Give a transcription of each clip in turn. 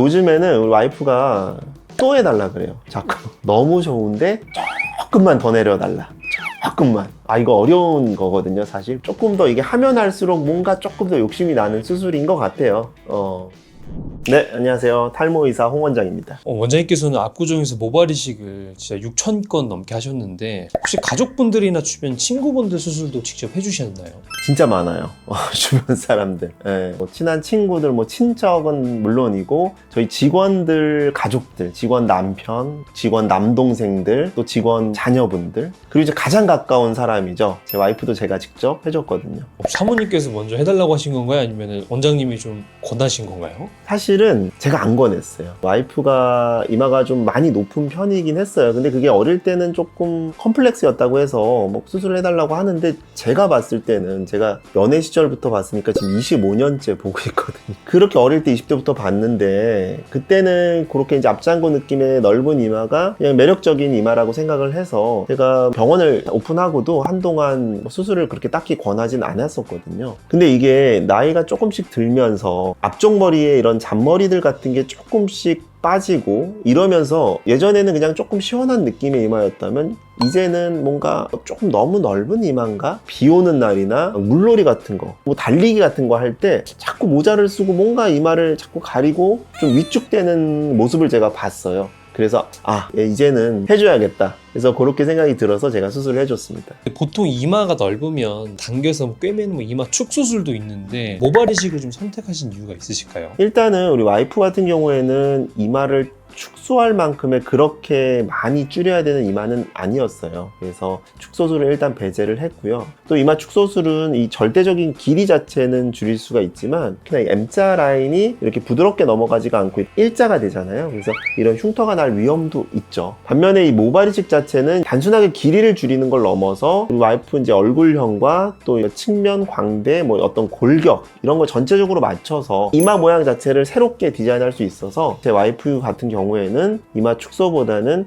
요즘에는 우리 와이프가 또 해달라 그래요. 자꾸 너무 좋은데 조금만 더 내려달라. 조금만. 이거 어려운 거거든요. 사실 조금 더 이게 하면 할수록 뭔가 조금 더 욕심이 나는 수술인 것 같아요. 네, 안녕하세요. 탈모의사 홍원장입니다. 원장님께서는 압구정에서 모발 이식을 진짜 6,000건 넘게 하셨는데 혹시 가족분들이나 주변 친구분들 수술도 직접 해주셨나요? 진짜 많아요. 주변 사람들. 네, 뭐 친한 친구들, 뭐 친척은 물론이고 저희 직원들 가족들, 직원 남편, 직원 남동생들, 또 직원 자녀분들, 그리고 이제 가장 가까운 사람이죠. 제 와이프도 제가 직접 해줬거든요. 사모님께서 먼저 해달라고 하신 건가요? 아니면 원장님이 좀 권하신 건가요? 사실은 제가 안 권했어요. 와이프가 이마가 좀 많이 높은 편이긴 했어요. 근데 그게 어릴 때는 조금 컴플렉스였다고 해서 뭐 수술을 해달라고 하는데, 제가 봤을 때는 제가 연애 시절부터 봤으니까 지금 25년째 보고 있거든요. 그렇게 어릴 때 20대부터 봤는데 그때는 그렇게 이제 앞장구 느낌의 넓은 이마가 그냥 매력적인 이마라고 생각을 해서 제가 병원을 오픈하고도 한동안 수술을 그렇게 딱히 권하진 않았었거든요. 근데 이게 나이가 조금씩 들면서 앞쪽 머리에 이런 잔머리들 같은 게 조금씩 빠지고 이러면서, 예전에는 그냥 조금 시원한 느낌의 이마였다면 이제는 뭔가 조금 너무 넓은 이마인가? 비 오는 날이나 물놀이 같은 거, 뭐 달리기 같은 거 할 때 자꾸 모자를 쓰고 뭔가 이마를 자꾸 가리고 좀 위축되는 모습을 제가 봤어요. 그래서 이제는 해줘야겠다. 그래서 그렇게 생각이 들어서 제가 수술을 해줬습니다. 보통 이마가 넓으면 당겨서 꿰매는 이마 축 수술도 있는데 모발 이식을 좀 선택하신 이유가 있으실까요? 일단은 우리 와이프 같은 경우에는 이마를 축소할 만큼의 그렇게 많이 줄여야 되는 이마는 아니었어요. 그래서 축소술을 일단 배제를 했고요. 또 이마 축소술은 이 절대적인 길이 자체는 줄일 수가 있지만 그냥 M자 라인이 이렇게 부드럽게 넘어가지가 않고 일자가 되잖아요. 그래서 이런 흉터가 날 위험도 있죠. 반면에 이 모발 이식 자체는 단순하게 길이를 줄이는 걸 넘어서 우리 와이프 이제 얼굴형과 또 측면 광대, 뭐 어떤 골격 이런 걸 전체적으로 맞춰서 이마 모양 자체를 새롭게 디자인할 수 있어서 제 와이프 같은 경우에는 이마 축소보다는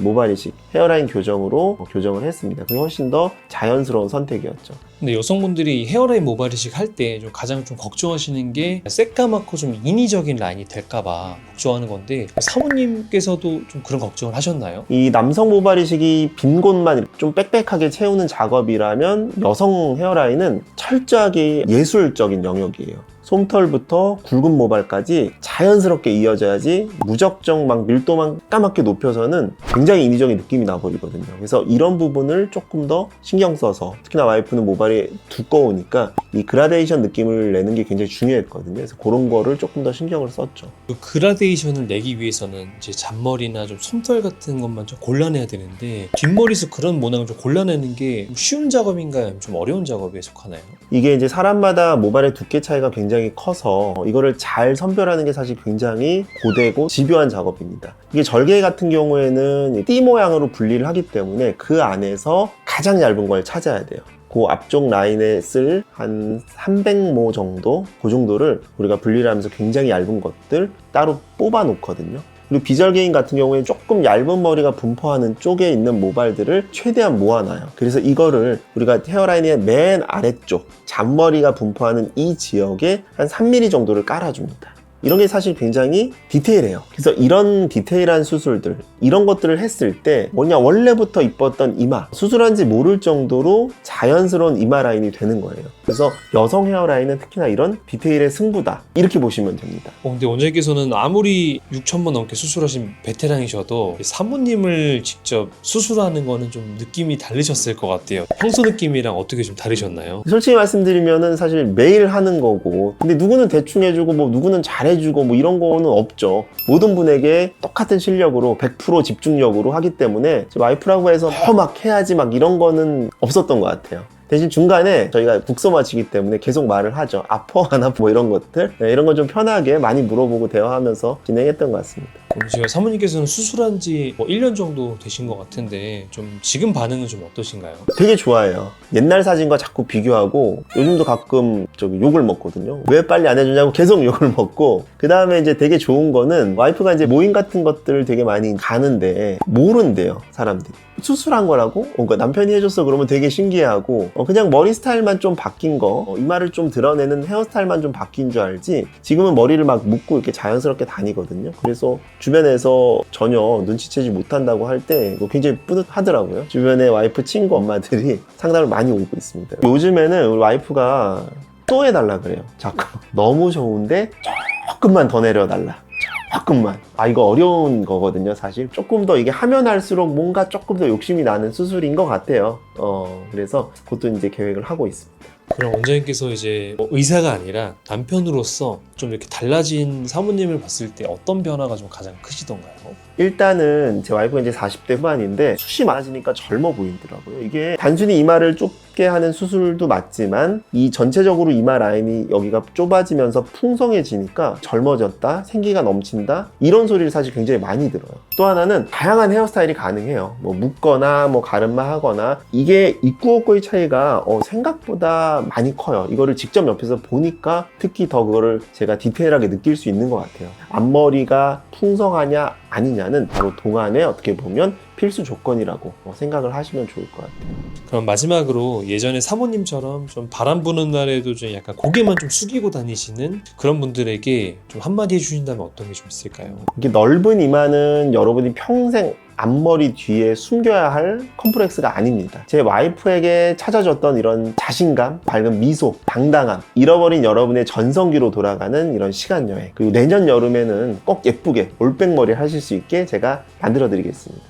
모발 이식, 헤어라인 교정으로 교정을 했습니다. 그게 훨씬 더 자연스러운 선택이었죠. 근데 여성분들이 헤어라인 모발 이식 할 때 가장 좀 걱정하시는 게 새까맣고 좀 인위적인 라인이 될까봐 걱정하는 건데, 사모님께서도 좀 그런 걱정을 하셨나요? 이 남성 모발 이식이 빈 곳만 좀 빽빽하게 채우는 작업이라면 여성 헤어라인은 철저하게 예술적인 영역이에요. 솜털부터 굵은 모발까지 자연스럽게 이어져야지 무적정 막 밀도만 까맣게 높여서는 굉장히 인위적인 느낌이 나버리거든요. 그래서 이런 부분을 조금 더 신경 써서, 특히나 와이프는 모발이 두꺼우니까 이 그라데이션 느낌을 내는 게 굉장히 중요했거든요. 그래서 그런 거를 조금 더 신경을 썼죠. 그 그라데이션을 내기 위해서는 이제 잔머리나 좀 솜털 같은 것만 좀 골라내야 되는데, 뒷머리에서 그런 모양을 좀 골라내는 게 쉬운 작업인가요? 좀 어려운 작업에 속하나요? 이게 이제 사람마다 모발의 두께 차이가 굉장히 커서 이거를 잘 선별하는 게 사실 굉장히 고되고 집요한 작업입니다. 이게 절개 같은 경우에는 띠 모양으로 분리를 하기 때문에 그 안에서 가장 얇은 걸 찾아야 돼요. 그 앞쪽 라인에 쓸 한 300모 정도, 그 정도를 우리가 분리를 하면서 굉장히 얇은 것들 따로 뽑아 놓거든요. 그리고 비절개인 같은 경우에는 조금 얇은 머리가 분포하는 쪽에 있는 모발들을 최대한 모아놔요. 그래서 이거를 우리가 헤어라인의 맨 아래쪽 잔머리가 분포하는 이 지역에 한 3mm 정도를 깔아줍니다. 이런 게 사실 굉장히 디테일해요. 그래서 이런 디테일한 수술들, 이런 것들을 했을 때 원래부터 이뻤던 이마, 수술한지 모를 정도로 자연스러운 이마 라인이 되는 거예요. 그래서 여성 헤어라인은 특히나 이런 디테일의 승부다, 이렇게 보시면 됩니다. 근데 원장님께서는 아무리 6,000번 넘게 수술하신 베테랑이셔도 사모님을 직접 수술하는 거는 좀 느낌이 다르셨을 것 같아요. 평소 느낌이랑 어떻게 좀 다르셨나요? 솔직히 말씀드리면은 사실 매일 하는 거고, 근데 누구는 대충 해주고 뭐 누구는 잘해주고 뭐 이런 거는 없죠. 모든 분에게 똑같은 실력으로 100% 집중력으로 하기 때문에 제 와이프라고 해서 막 해야지 막 이런 거는 없었던 것 같아요. 대신 중간에 저희가 국소마취이기 때문에 계속 말을 하죠. 아파 안 아파 뭐 이런 것들, 이런 거 좀 편하게 많이 물어보고 대화하면서 진행했던 것 같습니다. 제가 사모님께서는 수술한 지 1년 정도 되신 것 같은데 좀 지금 반응은 좀 어떠신가요? 되게 좋아해요. 옛날 사진과 자꾸 비교하고 요즘도 가끔 욕을 먹거든요. 왜 빨리 안 해주냐고 계속 욕을 먹고, 그 다음에 이제 되게 좋은 거는 와이프가 이제 모임 같은 것들을 되게 많이 가는데 모른대요, 사람들이. 수술한 거라고? 그러니까 남편이 해줬어 그러면 되게 신기해하고, 그냥 머리 스타일만 좀 바뀐 거, 이마를 좀 드러내는 헤어스타일만 좀 바뀐 줄 알지 지금은 머리를 막 묶고 이렇게 자연스럽게 다니거든요. 그래서 주변에서 전혀 눈치채지 못한다고 할 때 굉장히 뿌듯하더라고요. 주변에 와이프 친구 엄마들이 상담을 많이 오고 있습니다. 요즘에는 우리 와이프가 또 해달라 그래요. 자꾸 너무 좋은데 조금만 더 내려달라, 조금만. 이거 어려운 거거든요, 사실. 조금 더 이게 하면 할수록 뭔가 조금 더 욕심이 나는 수술인 것 같아요. 그래서 그것도 이제 계획을 하고 있습니다. 그럼 원장님께서 이제 의사가 아니라 남편으로서 좀 이렇게 달라진 사모님을 봤을 때 어떤 변화가 좀 가장 크시던가요? 일단은 제 와이프가 이제 40대 후반인데 숱이 많아지니까 젊어 보이더라고요. 이게 단순히 이마를 좁게 하는 수술도 맞지만 이 전체적으로 이마 라인이 여기가 좁아지면서 풍성해지니까 젊어졌다, 생기가 넘친다, 이런 소리를 사실 굉장히 많이 들어요. 또 하나는 다양한 헤어스타일이 가능해요. 묶거나 가르마 하거나. 이게 입구 없고의 차이가 생각보다 많이 커요. 이거를 직접 옆에서 보니까 특히 더 그거를 제가 디테일하게 느낄 수 있는 것 같아요. 앞머리가 풍성하냐 아니냐는 바로 동안에 어떻게 보면 필수 조건이라고 생각을 하시면 좋을 것 같아요. 그럼 마지막으로 예전에 사모님처럼 좀 바람 부는 날에도 좀 약간 고개만 좀 숙이고 다니시는 그런 분들에게 좀 한마디 해주신다면 어떤 게 좀 있을까요? 이게 넓은 이마는 여러분이 평생 앞머리 뒤에 숨겨야 할 컴플렉스가 아닙니다. 제 와이프에게 찾아줬던 이런 자신감, 밝은 미소, 당당함, 잃어버린 여러분의 전성기로 돌아가는 이런 시간 여행, 그리고 내년 여름에는 꼭 예쁘게 올백머리 하실 수 있게 제가 만들어 드리겠습니다.